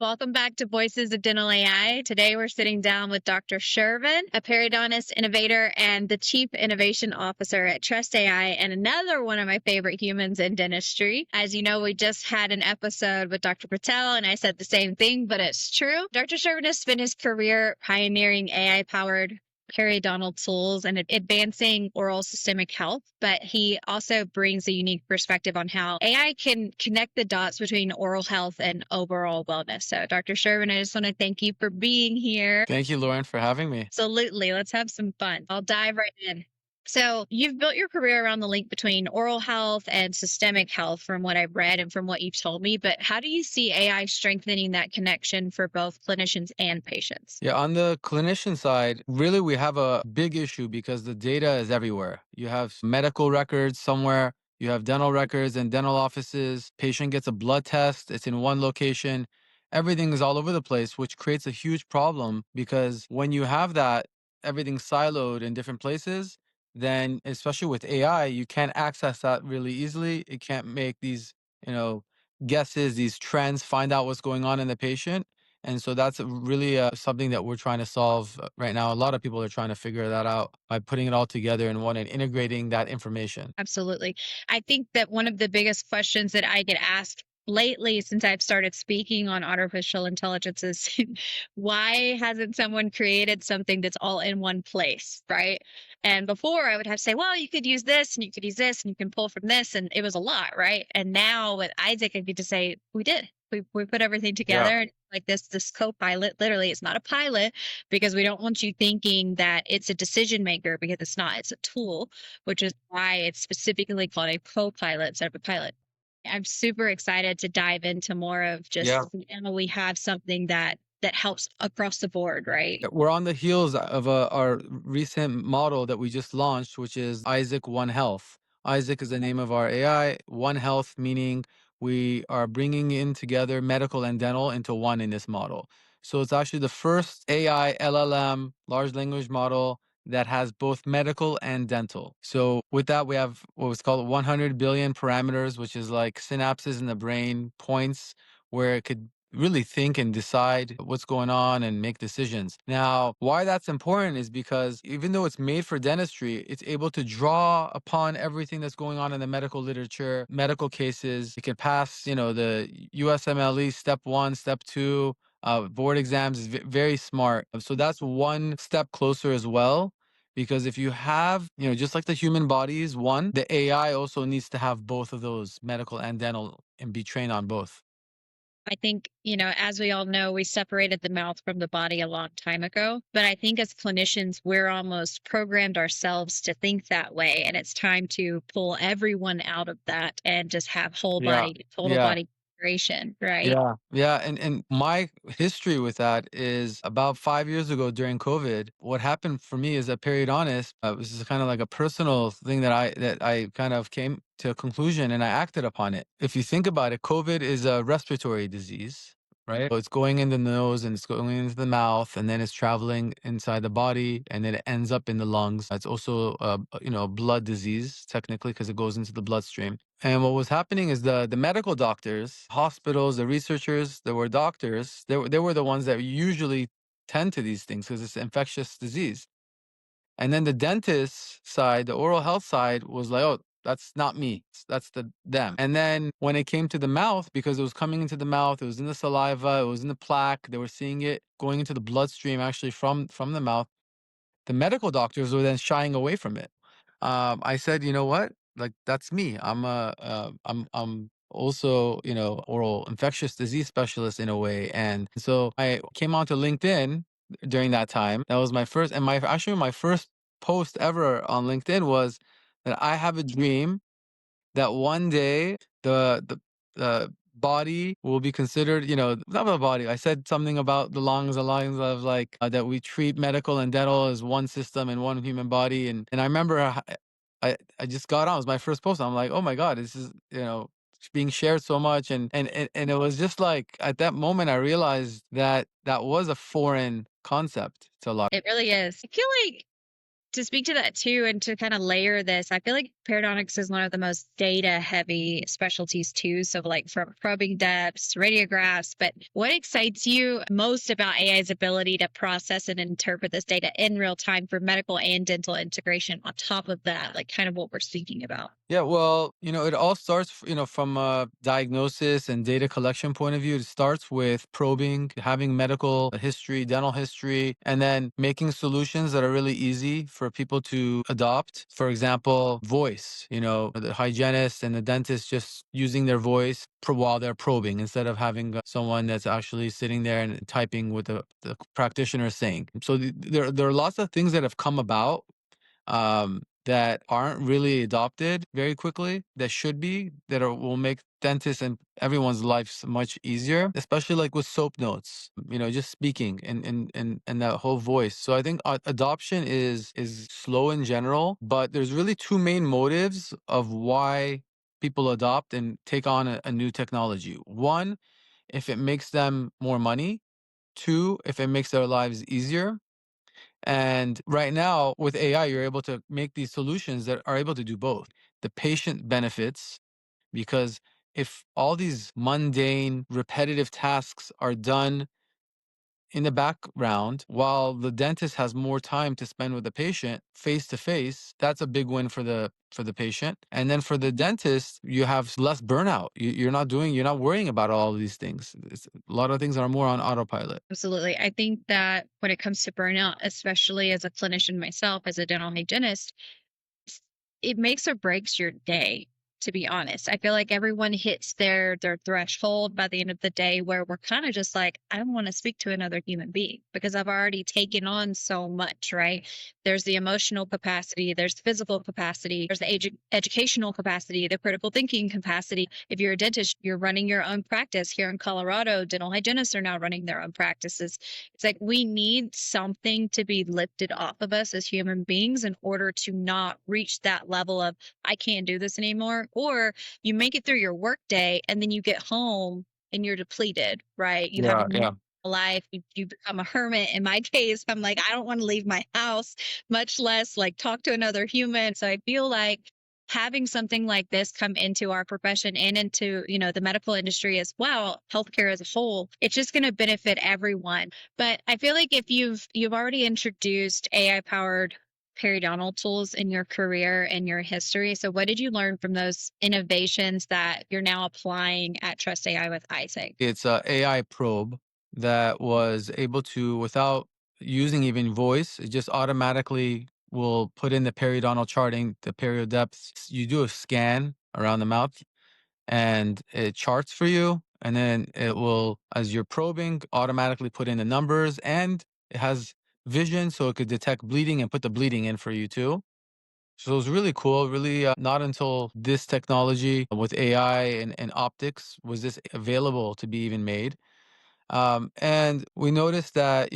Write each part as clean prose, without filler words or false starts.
Welcome back to Voices of Dental AI. Today we're sitting down with Dr. Shervin, a periodontist innovator and the Chief Innovation Officer at Trust AI, and another one of my favorite humans in dentistry. As you know, we just had an episode with Dr. Patel, and I said the same thing, but it's true. Dr. Shervin has spent his career pioneering AI-powered periodontal tools and advancing oral systemic health, but he also brings a unique perspective on how AI can connect the dots between oral health and overall wellness. So, Dr. Shervin, I just want to thank you for being here. Thank you, Loren, for having me. Absolutely. Let's have some fun. I'll dive right in. So, you've built your career around the link between oral health and systemic health from what I've read and from what you've told me. But how do you see AI strengthening that connection for both clinicians and patients? Yeah, on the clinician side, really we have a big issue because the data is everywhere. You have medical records somewhere, you have dental records in dental offices, patient gets a blood test, it's in one location. Everything is all over the place, which creates a huge problem because when you have that, everything siloed in different places, then especially with AI, you can't access that really easily. It can't make these, you know, guesses, these trends, find out what's going on in the patient. And so that's really something that we're trying to solve right now. A lot of people are trying to figure that out by putting it all together in one and integrating that information. Absolutely. I think that one of the biggest questions that I get asked lately since I've started speaking on artificial intelligence is why hasn't someone created something that's all in one place, right? And before I would have to say, well, you could use this and you could use this and you can pull from this. And it was a lot, right? And now with Isaac, I get to say, we did. We put everything Yeah. together. Like this co-pilot, literally, it's not a pilot because we don't want you thinking that it's a decision maker because it's not. It's a tool, which is why it's specifically called a co-pilot instead of a pilot. I'm super excited to dive into more of just Yeah. we have something that helps across the board, right? We're on the heels of our recent model that we just launched, which is Isaac One Health. Isaac is the name of our AI. One Health meaning we are bringing in together medical and dental into one in this model. So it's actually the first AI LLM, large language model, that has both medical and dental. So with that, we have what's called 100 billion parameters, which is like synapses in the brain, points where it could really think and decide what's going on and make decisions. Now, why that's important is because even though it's made for dentistry, it's able to draw upon everything that's going on in the medical literature, medical cases. It can pass, the USMLE step 1, step 2, board exams is very smart. So that's one step closer as well. Because if you have, just like the human body is one, the AI also needs to have both of those, medical and dental, and be trained on both. I think, as we all know, we separated the mouth from the body a long time ago. But I think as clinicians, we're almost programmed ourselves to think that way. And it's time to pull everyone out of that and just have whole Yeah. body, total Yeah. body integration, right? Yeah, yeah, and my history with that is about 5 years ago during COVID. What happened for me as a periodontist, this is kind of like a personal thing that I kind of came to a conclusion and I acted upon it. If you think about it, COVID is a respiratory disease, right? So it's going in the nose and it's going into the mouth, and then it's traveling inside the body, and then it ends up in the lungs. It's also a blood disease technically because it goes into the bloodstream. And what was happening is the medical doctors, hospitals, the researchers that were doctors, they were the ones that usually tend to these things because it's an infectious disease. And then the dentist side, the oral health side was like, oh, that's not me. That's them. And then when it came to the mouth, because it was coming into the mouth, it was in the saliva, it was in the plaque, they were seeing it going into the bloodstream actually from the mouth. The medical doctors were then shying away from it. I said, you know what? Like that's me. I'm also oral infectious disease specialist in a way, and so I came onto LinkedIn during that time. That was my first, and my first post ever on LinkedIn was that I have a dream that one day the body will be considered, not the body. I said something about the lungs, the lines of like that we treat medical and dental as one system and one human body. And I remember I just got on. It was my first post. I'm like, oh my God, this is being shared so much, and it was just like at that moment I realized that that was a foreign concept to a lot. It really is. I feel like to speak to that too and to kind of layer this, I feel like periodontics is one of the most data heavy specialties too. So like from probing depths, radiographs, but what excites you most about AI's ability to process and interpret this data in real time for medical and dental integration on top of that, like kind of what we're speaking about? Yeah, well, it all starts, from a diagnosis and data collection point of view. It starts with probing, having medical history, dental history, and then making solutions that are really easy for people to adopt. For example, voice, the hygienist and the dentist just using their voice while they're probing instead of having someone that's actually sitting there and typing what the practitioner is saying. So there are lots of things that have come about that aren't really adopted very quickly that should be will make dentists and everyone's lives much easier, especially like with soap notes, just speaking and that whole voice. So I think adoption is slow in general, but there's really two main motives of why people adopt and take on a new technology. One, if it makes them more money. Two, if it makes their lives easier. And right now, with AI, you're able to make these solutions that are able to do both. The patient benefits because if all these mundane, repetitive tasks are done in the background while the dentist has more time to spend with the patient face to face, that's a big win for the patient. And then for the dentist, you have less burnout. You're not worrying about all of these things. A lot of things are more on autopilot. Absolutely. I think that when it comes to burnout, especially as a clinician myself, as a dental hygienist, it makes or breaks your day, to be honest. I feel like everyone hits their threshold by the end of the day where we're kind of just like, I don't want to speak to another human being because I've already taken on so much, right? There's the emotional capacity, there's the physical capacity, there's the educational capacity, the critical thinking capacity. If you're a dentist, you're running your own practice. Here in Colorado, dental hygienists are now running their own practices. It's like we need something to be lifted off of us as human beings in order to not reach that level of I can't do this anymore. Or you make it through your work day and then you get home and you're depleted, right? You have a Yeah, normal yeah. life, you become a hermit. In my case, I'm like, I don't want to leave my house, much less like talk to another human. So I feel like having something like this come into our profession and into, the medical industry as well, healthcare as a whole, it's just going to benefit everyone. But I feel like if you've already introduced AI powered periodontal tools in your career and your history. So what did you learn from those innovations that you're now applying at Trust AI with Isaac? It's a AI probe that was able to, without using even voice, it just automatically will put in the periodontal charting, the period depths. You do a scan around the mouth and it charts for you. And then it will, as you're probing, automatically put in the numbers and it has vision so it could detect bleeding and put the bleeding in for you too. So it was really cool. Really, not until this technology with AI and optics was this available to be even made. And we noticed that,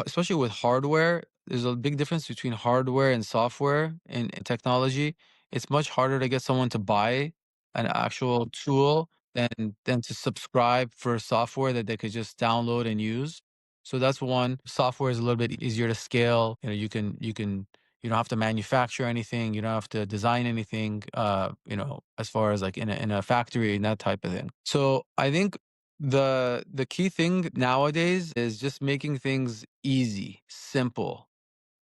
especially with hardware, there's a big difference between hardware and software in technology. It's much harder to get someone to buy an actual tool than to subscribe for software that they could just download and use. So that's one. Software is a little bit easier to scale. You don't have to manufacture anything. You don't have to design anything. As far as like in a factory and that type of thing. So I think the key thing nowadays is just making things easy, simple,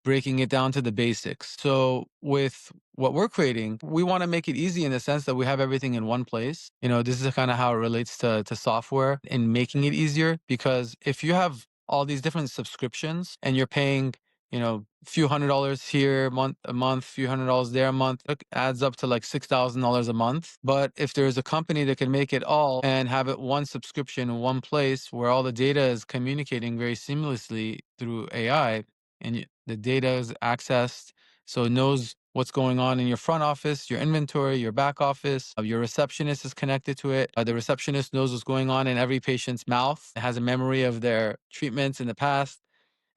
breaking it down to the basics. So with what we're creating, we want to make it easy in the sense that we have everything in one place. This is kind of how it relates to software and making it easier because if you have all these different subscriptions and you're paying, a few $100s here a month, few $100s there a month, it adds up to like $6,000 a month. But if there's a company that can make it all and have it one subscription in one place where all the data is communicating very seamlessly through AI, and the data is accessed so it knows what's going on in your front office, your inventory, your back office. Your receptionist is connected to it. The receptionist knows what's going on in every patient's mouth. It has a memory of their treatments in the past.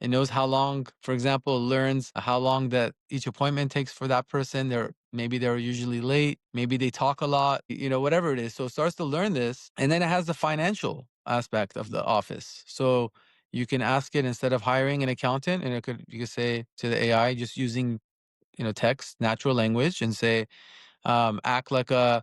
It knows how long, for example, it learns how long that each appointment takes for that person. Maybe they're usually late, maybe they talk a lot, whatever it is. So it starts to learn this. And then it has the financial aspect of the office. So you can ask it instead of hiring an accountant, and you could say to the AI, just using text, natural language, and say, act like a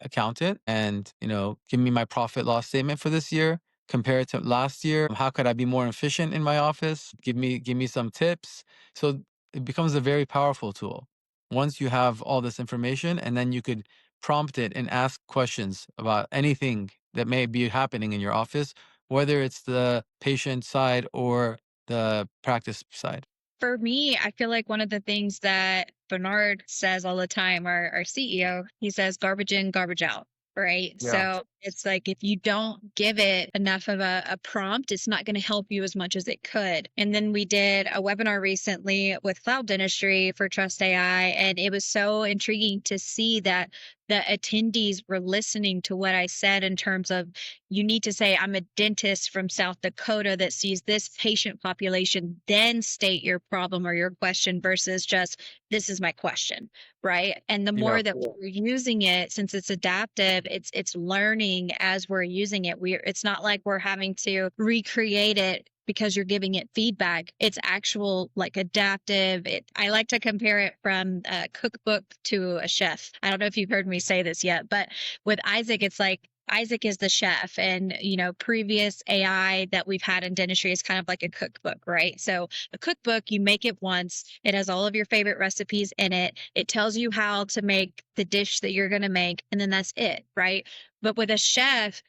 accountant, and give me my profit loss statement for this year, compare it to last year. How could I be more efficient in my office? Give me some tips. So it becomes a very powerful tool once you have all this information, and then you could prompt it and ask questions about anything that may be happening in your office, whether it's the patient side or the practice side. For me, I feel like one of the things that Bernard says all the time, our CEO, he says garbage in, garbage out. Right. Yeah. So it's like if you don't give it enough of a prompt, it's not going to help you as much as it could. And then we did a webinar recently with cloud dentistry for Trust AI. And it was so intriguing to see that the attendees were listening to what I said in terms of you need to say, I'm a dentist from South Dakota that sees this patient population, then state your problem or your question versus just, this is my question, right? And the Yeah. more that we're using it, since it's adaptive, it's learning as we're using it. It's not like we're having to recreate it because you're giving it feedback. It's actual like adaptive. I like to compare it from a cookbook to a chef. I don't know if you've heard me say this yet, but with Isaac, it's like Isaac is the chef, and previous AI that we've had in dentistry is kind of like a cookbook, right? So a cookbook, you make it once, it has all of your favorite recipes in it, it tells you how to make the dish that you're going to make, and then that's it, right? But with a chef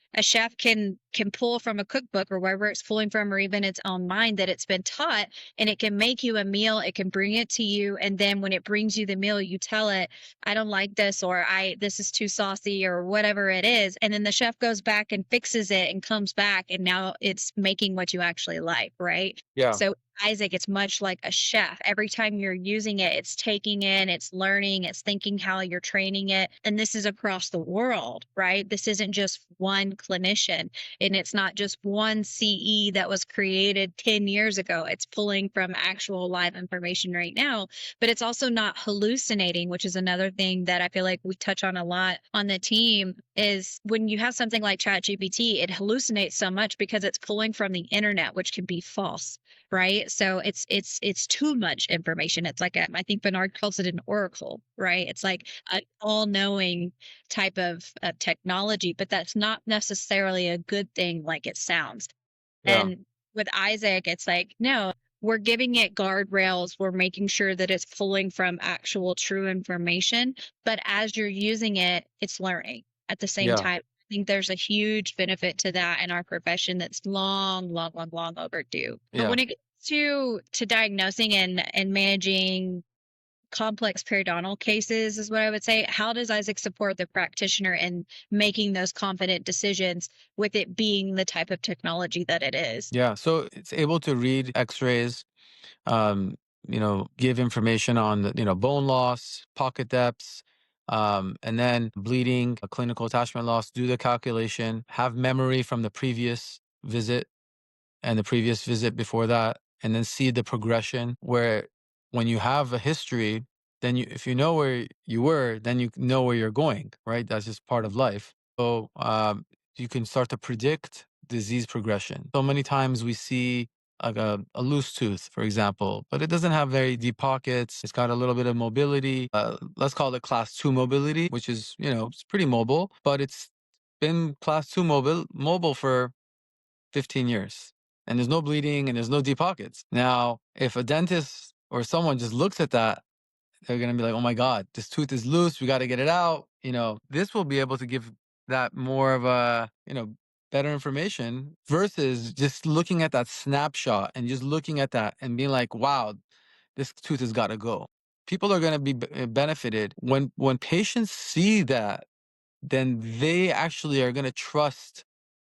can pull from a cookbook or wherever it's pulling from, or even its own mind that it's been taught, and it can make you a meal, it can bring it to you, and then when it brings you the meal, you tell it, I don't like this, or this is too saucy, or whatever it is. And then the chef goes back and fixes it and comes back, and now it's making what you actually like, right? Yeah. So Isaac, it's much like a chef. Every time you're using it, it's taking in, it's learning, it's thinking how you're training it. And this is across the world, right? This isn't just one clinician, and it's not just one CE that was created 10 years ago. It's pulling from actual live information right now, but it's also not hallucinating, which is another thing that I feel like we touch on a lot on the team is when you have something like ChatGPT, it hallucinates so much because it's pulling from the internet, which can be false, right? So it's too much information. It's like I think Bernard calls it an oracle, right? It's like an all-knowing type of technology, but that's not necessarily a good thing like it sounds. Yeah. And with Isaac, it's like, no, we're giving it guardrails. We're making sure that it's pulling from actual true information. But as you're using it, it's learning at the same Yeah. time. I think there's a huge benefit to that in our profession that's long, long, long, long overdue. But Yeah. when it gets to diagnosing and managing complex periodontal cases is what I would say. How does Isaac support the practitioner in making those confident decisions with it being the type of technology that it is? Yeah. So it's able to read X-rays, um, give information on the, bone loss, pocket depths, and then bleeding, a clinical attachment loss, do the calculation, have memory from the previous visit and the previous visit before that, and then see the progression where when you have a history, then if you know where you were, then you know where you're going, right? That's just part of life. So you can start to predict disease progression. So many times we see like a loose tooth, for example, but it doesn't have very deep pockets. It's got a little bit of mobility. Let's call it class 2 mobility, which is, it's pretty mobile, but it's been class 2 mobile for 15 years, and there's no bleeding and there's no deep pockets. Now, if a dentist or someone just looks at that, they're going to be like, oh my God, this tooth is loose. We got to get it out. This will be able to give that more of a, better information versus just looking at that snapshot and just looking at that and being like, wow, this tooth has got to go. People are going to be benefited when patients see that, then they actually are going to trust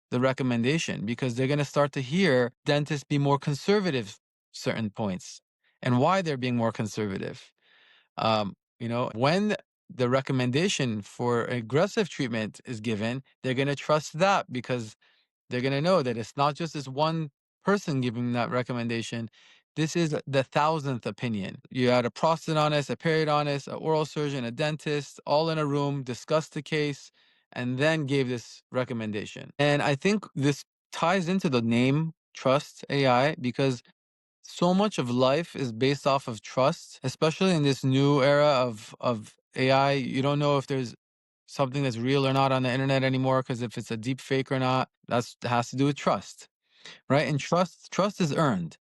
the recommendation because they're going to start to hear dentists be more conservative certain points and why they're being more conservative. When the recommendation for aggressive treatment is given, they're going to trust that because they're going to know that it's not just this one person giving that recommendation. This is the thousandth opinion. You had a prosthodontist, a periodontist, an oral surgeon, a dentist, all in a room, discussed the case, and then gave this recommendation. And I think this ties into the name Trust AI because So much of life is based off of trust, especially in this new era of AI. You don't know if there's something that's real or not on the internet anymore, because if it's a deep fake or not, that has to do with trust, right? And trust is earned.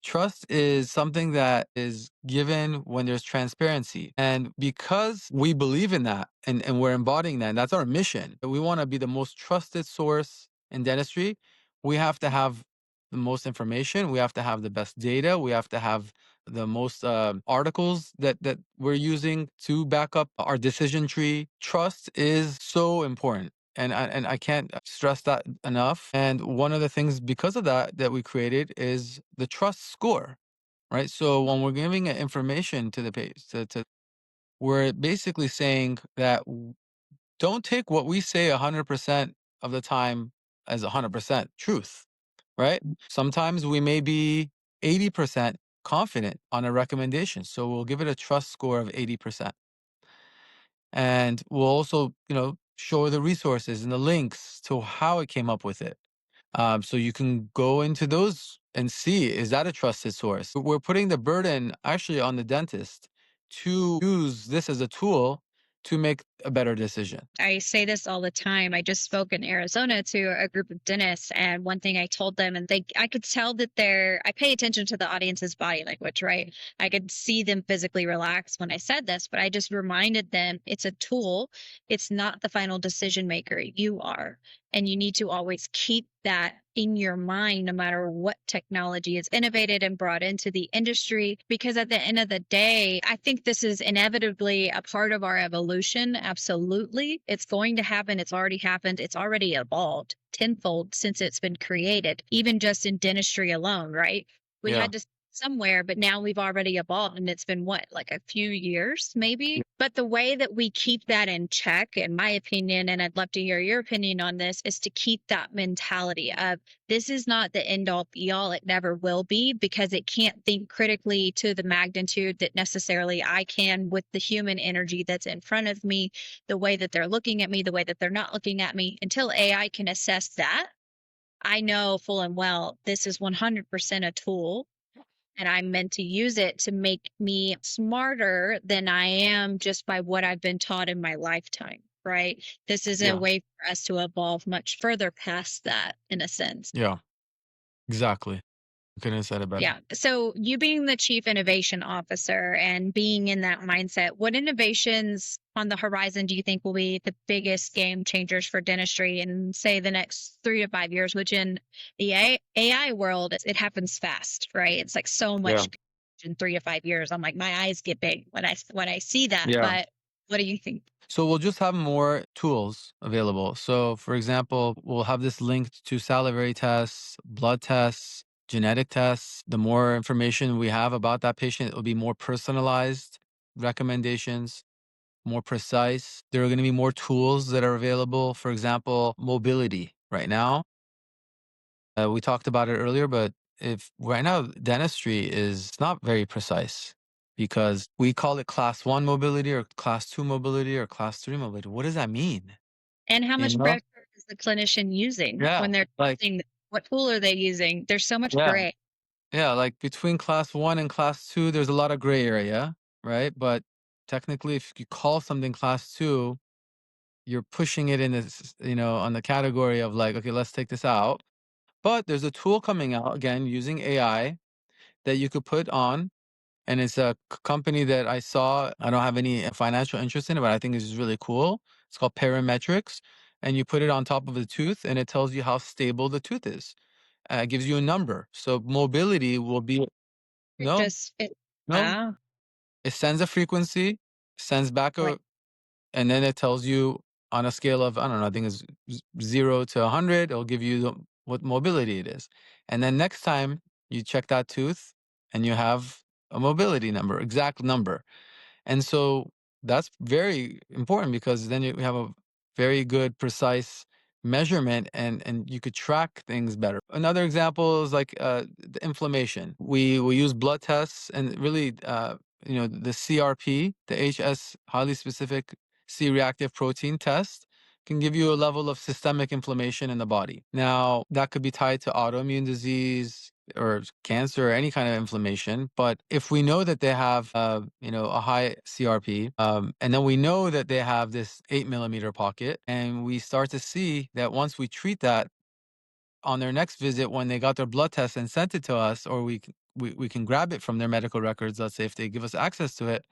Trust is something that is given when there's transparency. And because we believe in that, and we're embodying that, and that's our mission, that we want to be the most trusted source in dentistry, we have to have the most information, we have to have the best data, we have to have the most articles that we're using to back up our decision tree. Trust is so important. And I can't stress that enough. And one of the things because of that we created is the trust score, right? So when we're giving information to the page, we're basically saying that don't take what we say 100% of the time as 100% truth, right? Sometimes we may be 80% confident on a recommendation. So we'll give it a trust score of 80%. And we'll also, show the resources and the links to how it came up with it. So you can go into those and see, is that a trusted source? We're putting the burden actually on the dentist to use this as a tool to make a better decision. I say this all the time. I just spoke in Arizona to a group of dentists, and one thing I told them, and I could tell that I pay attention to the audience's body language, right? I could see them physically relax when I said this, but I just reminded them it's a tool. It's not the final decision maker. You are. And you need to always keep that in your mind, no matter what technology is innovated and brought into the industry. Because at the end of the day, I think this is inevitably a part of our evolution. Absolutely. It's going to happen. It's already happened. It's already evolved tenfold since it's been created, even just in dentistry alone, right? We Yeah. had to somewhere, but now we've already evolved, and it's been what, like a few years maybe. But the way that we keep that in check, in my opinion, and I'd love to hear your opinion on this, is to keep that mentality of this is not the end all be all. It never will be, because it can't think critically to the magnitude that necessarily I can with the human energy that's in front of me, the way that they're looking at me, the way that they're not looking at me. Until AI can assess that, I know full and well this is 100% a tool, and I'm meant to use it to make me smarter than I am just by what I've been taught in my lifetime, right? This is a Yeah. way for us to evolve much further past that, in a sense. Yeah. Exactly. Couldn't have said it better. Yeah. So, you being the chief innovation officer and being in that mindset, what innovations on the horizon do you think will be the biggest game changers for dentistry in, say, the next 3 to 5 years? Which in the AI world, it happens fast, right? It's like so Yeah. much in 3 to 5 years. I'm like, my eyes get big when I see that. Yeah. But what do you think? So we'll just have more tools available. So, for example, we'll have this linked to salivary tests, blood tests, genetic tests. The more information we have about that patient, it will be more personalized recommendations, more precise. There are going to be more tools that are available. For example, mobility. Right now, we talked about it earlier, but if right now dentistry is not very precise because we call it class one mobility or class two mobility or class three mobility. What does that mean? And how You much know? pressure is the clinician using Yeah. when they're Like, testing? What tool are they using? There's so much yeah. gray. Yeah. Like between class one and class two, there's a lot of gray area, right? But technically, if you call something class two, you're pushing it in this, on the category of like, okay, let's take this out. But there's a tool coming out again using AI that you could put on, and it's a company that I saw. I don't have any financial interest in it, but I think it's really cool. It's called Parametrics, and you put it on top of the tooth, and it tells you how stable the tooth is. It gives you a number. So mobility will be It no, just, it, no. wow. It sends a frequency, sends back Right. and then it tells you on a scale of, I don't know, I think it's 0 to 100. It'll give you what mobility it is, and then next time you check that tooth, and you have a mobility number, exact number. And so that's very important because then you have a very good, precise measurement, and you could track things better. Another example is like the inflammation. We use blood tests, and really, the CRP, the HS, highly specific C-reactive protein test, can give you a level of systemic inflammation in the body. Now, that could be tied to autoimmune disease, or cancer or any kind of inflammation. But if we know that they have, a high CRP, and then we know that they have this 8 millimeter pocket, and we start to see that once we treat that on their next visit, when they got their blood test and sent it to us, or we can grab it from their medical records, let's say if they give us access to it,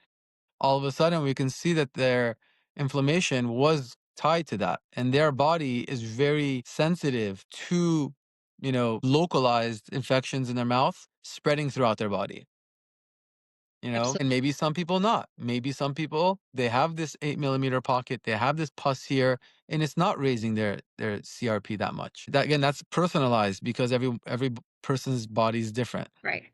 all of a sudden we can see that their inflammation was tied to that, and their body is very sensitive to localized infections in their mouth spreading throughout their body. Absolutely. And maybe some people not. Maybe some people, they have this 8 millimeter pocket, they have this pus here, and it's not raising their CRP that much. That again, that's personalized because every person's body is different. Right.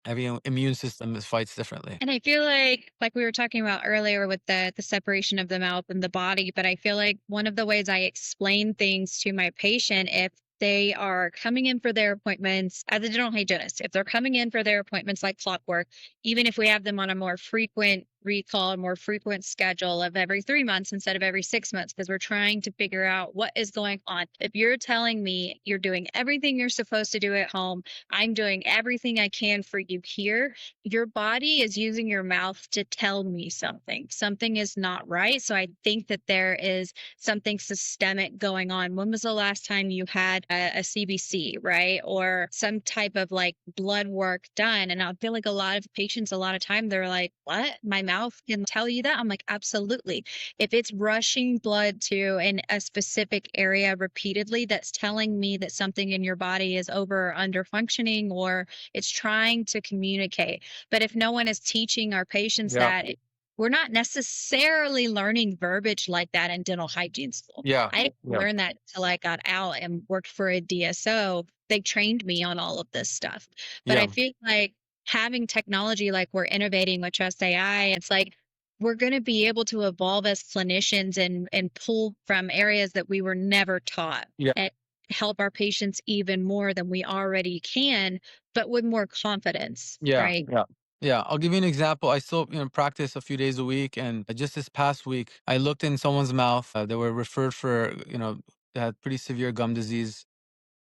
Every immune system fights differently. And I feel like we were talking about earlier with the separation of the mouth and the body, but I feel like one of the ways I explain things to my patient, if they are coming in for their appointments as a dental hygienist, if they're coming in for their appointments like clockwork, even if we have them on a more frequent recall, more frequent schedule of every 3 months instead of every 6 months, because we're trying to figure out what is going on. If you're telling me you're doing everything you're supposed to do at home, I'm doing everything I can for you here, your body is using your mouth to tell me something. Something is not right. So I think that there is something systemic going on. When was the last time you had a CBC, right? Or some type of like blood work done? And I feel like a lot of patients, a lot of time, they're like, what? My mouth can tell you that? I'm like, absolutely. If it's rushing blood to a specific area repeatedly, that's telling me that something in your body is over or under functioning, or it's trying to communicate. But if no one is teaching our patients Yeah. that, we're not necessarily learning verbiage like that in dental hygiene school. Yeah. I didn't Yeah. learn that until I got out and worked for a DSO. They trained me on all of this stuff. But I Yeah. feel like having technology like we're innovating with Trust AI, it's like we're going to be able to evolve as clinicians and pull from areas that we were never taught Yeah. and help our patients even more than we already can, but with more confidence, Yeah. right? Yeah. Yeah. I'll give you an example. I still, practice a few days a week. And just this past week, I looked in someone's mouth. They were referred for, they had pretty severe gum disease.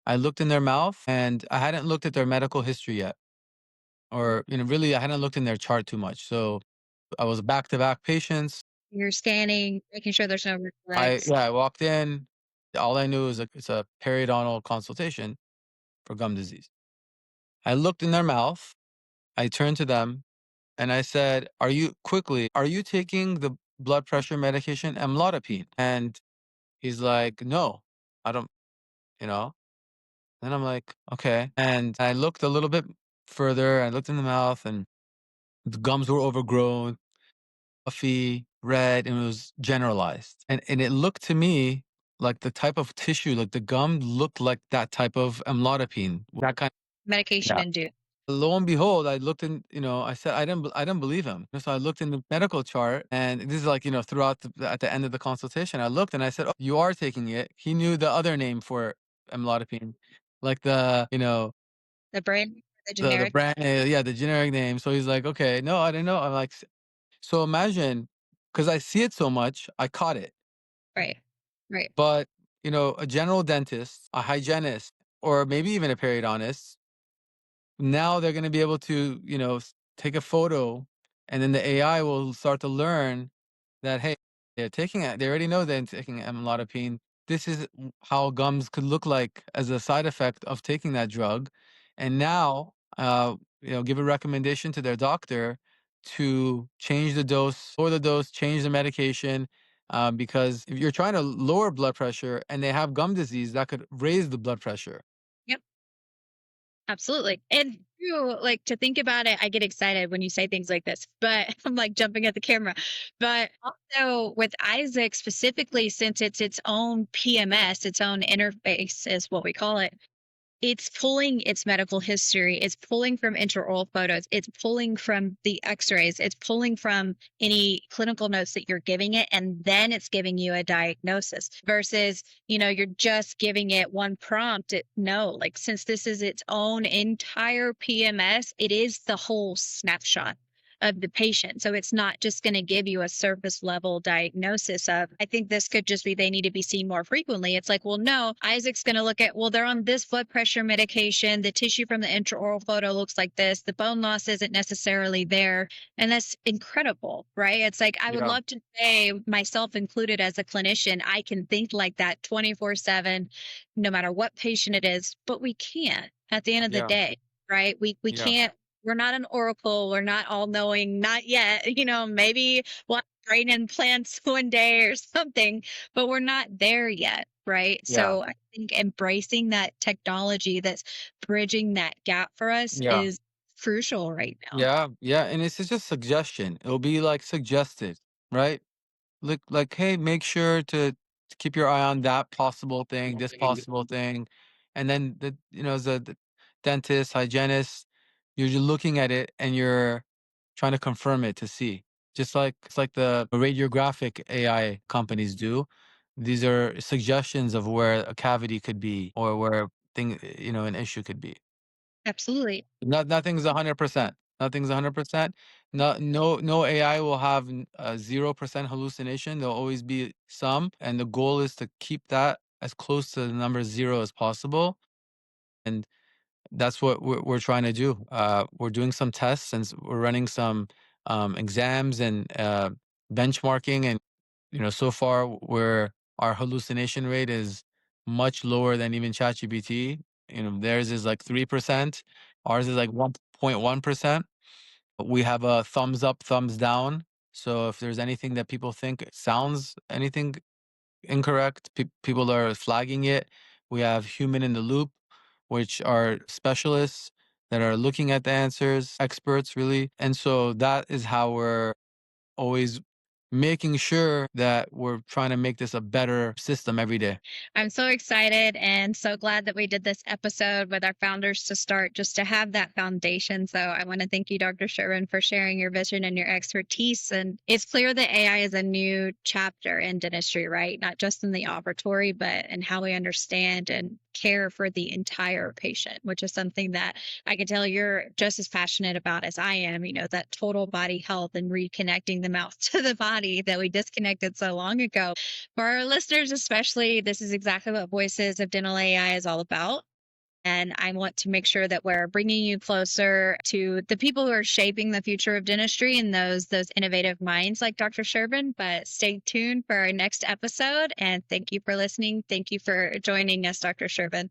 I looked in their mouth and I hadn't looked at their medical history yet. Or, really, I hadn't looked in their chart too much. So I was back to back patients. You're scanning, making sure there's no red I, flags. yeah, I walked in. All I knew is it's a periodontal consultation for gum disease. I looked in their mouth. I turned to them and I said, are you taking the blood pressure medication amlodipine? And he's like, no, I don't, you know. And I'm like, okay. And I looked a little bit further. I looked in the mouth and the gums were overgrown, puffy, red, and it was generalized. And it looked to me like the type of tissue, like the gum looked like that type of amlodipine. That kind. Medication Yeah. induced. Lo and behold, I looked in, I said I didn't believe him. So I looked in the medical chart, and this is like, throughout at the end of the consultation, I looked and I said, "Oh, you are taking it." He knew the other name for amlodipine, like The brand, the the generic, brand, yeah, the generic name. So he's like, "Okay, no, I didn't know." I'm like, so imagine, because I see it so much, I caught it. right, right. But a general dentist, a hygienist, or maybe even a periodontist, now they're going to be able to, take a photo, and then the AI will start to learn that, hey, they're taking it. They already know they're taking amlodipine. This is how gums could look like as a side effect of taking that drug. And now, give a recommendation to their doctor to change the dose, lower the dose, change the medication. Because if you're trying to lower blood pressure and they have gum disease, that could raise the blood pressure. Yep, absolutely. And you like to think about it, I get excited when you say things like this, but I'm like jumping at the camera. But also with Isaac specifically, since it's its own PMS, its own interface is what we call it. It's pulling its medical history. It's pulling from intraoral photos. It's pulling from the x-rays. It's pulling from any clinical notes that you're giving it. And then it's giving you a diagnosis versus, you're just giving it one prompt. No, like since this is its own entire PMS, it is the whole snapshot of the patient. So it's not just going to give you a surface level diagnosis of, I think this could just be they need to be seen more frequently. It's like, well, no, Isaac's going to look at, well, they're on this blood pressure medication. The tissue from the intraoral photo looks like this. The bone loss isn't necessarily there. And that's incredible, right? It's like, I would Yeah. love to say, myself included as a clinician, I can think like that 24/7, no matter what patient it is, but we can't at the end of the Yeah. day, right? We Yeah. can't, we're not an oracle. We're not all knowing, not yet. Maybe we'll have brain implants one day or something, but we're not there yet, right? Yeah. So I think embracing that technology that's bridging that gap for us Yeah. is crucial right now. Yeah. Yeah. And it's just suggestion. It'll be like suggested, right? Like, hey, make sure to keep your eye on that possible thing, this possible thing. And then as the dentist, hygienist, you're just looking at it and you're trying to confirm it to see. Just like it's like the radiographic AI companies do. These are suggestions of where a cavity could be or where an issue could be. Absolutely. Nothing's 100%. Nothing's 100%. No AI will have 0% hallucination. There'll always be some, and the goal is to keep that as close to the number zero as possible. And that's what we're trying to do. We're doing some tests and we're running some exams and benchmarking, and so far our hallucination rate is much lower than even ChatGPT. Theirs is like 3%. Ours is like 1.1%. We have a thumbs up, thumbs down. So if there's anything that people think sounds anything incorrect, people are flagging it. We have human in the loop, which are specialists that are looking at the answers, experts really. And so that is how we're always making sure that we're trying to make this a better system every day. I'm so excited and so glad that we did this episode with our founders to start, just to have that foundation. So I want to thank you, Dr. Shervin, for sharing your vision and your expertise. And it's clear that AI is a new chapter in dentistry, right? Not just in the operatory, but in how we understand and care for the entire patient, which is something that I can tell you're just as passionate about as I am, that total body health and reconnecting the mouth to the body that we disconnected so long ago. For our listeners, especially, this is exactly what Voices of Dental AI is all about. And I want to make sure that we're bringing you closer to the people who are shaping the future of dentistry and those innovative minds like Dr. Shervin. But stay tuned for our next episode. And thank you for listening. Thank you for joining us, Dr. Shervin.